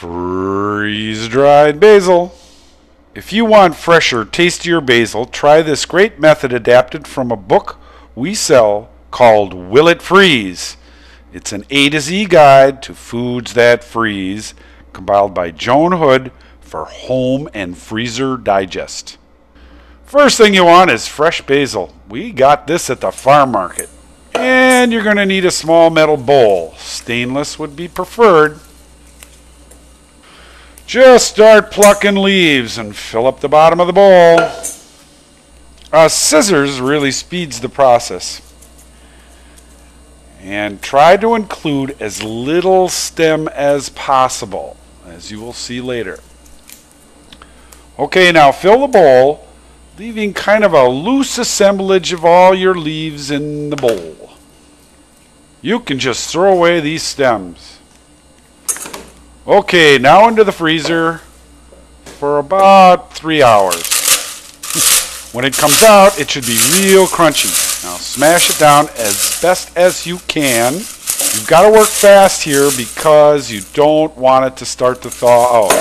freeze-dried basil. If you want fresher, tastier basil, try this great method adapted from a book we sell called Will It Freeze? It's an A to Z guide to foods that freeze, compiled by Joan Hood for Home and Freezer Digest. First thing you want is fresh basil. We got this at the farm market. And you're going to need a small metal bowl. Stainless would be preferred. Just start plucking leaves and fill up the bottom of the bowl. Scissors really speeds the process. And try to include as little stem as possible, as you will see later. Okay, now fill the bowl, leaving kind of a loose assemblage of all your leaves in the bowl. You can just throw away these stems. Okay, now into the freezer for about 3 hours. When it comes out, it should be real crunchy. Now smash it down as best as you can. You've got to work fast here because you don't want it to start to thaw out.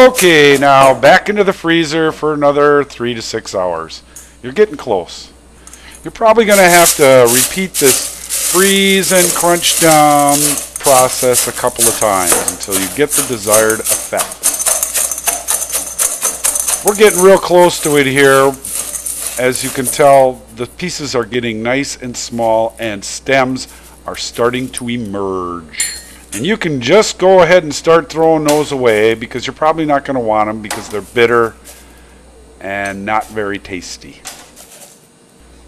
Okay, now back into the freezer for another 3 to 6 hours. You're getting close. You're probably going to have to repeat this freeze and crunch down process a couple of times until you get the desired effect. We're getting real close to it here. As you can tell, the pieces are getting nice and small and stems are starting to emerge. And you can just go ahead and start throwing those away because you're probably not going to want them because they're bitter and not very tasty.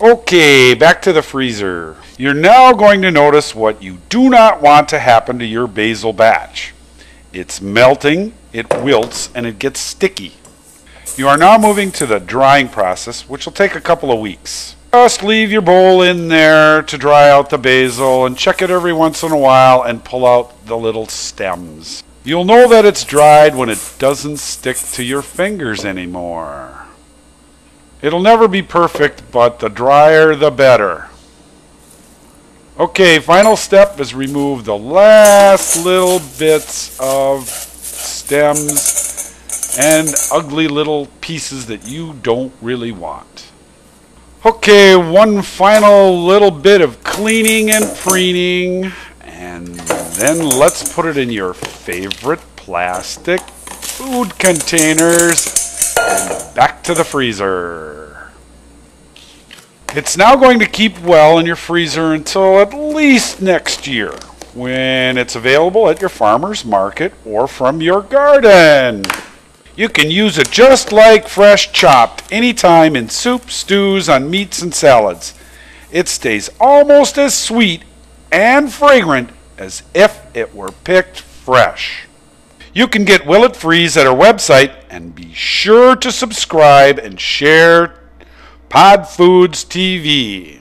Okay, back to the freezer. You're now going to notice what you do not want to happen to your basil batch. It's melting, it wilts, and it gets sticky. You are now moving to the drying process, which will take a couple of weeks. Just leave your bowl in there to dry out the basil and check it every once in a while and pull out the little stems. You'll know that it's dried when it doesn't stick to your fingers anymore. It'll never be perfect, but the drier the better. Okay, final step is remove the last little bits of stems and ugly little pieces that you don't really want. Okay, one final little bit of cleaning and preening, and then let's put it in your favorite plastic food containers and back to the freezer. It's now going to keep well in your freezer until at least next year, when it's available at your farmer's market or from your garden. You can use it just like fresh chopped anytime in soup, stews, on meats and salads. It stays almost as sweet and fragrant as if it were picked fresh. You can get Will It Freeze at our website, and be sure to subscribe and share PodFoods TV.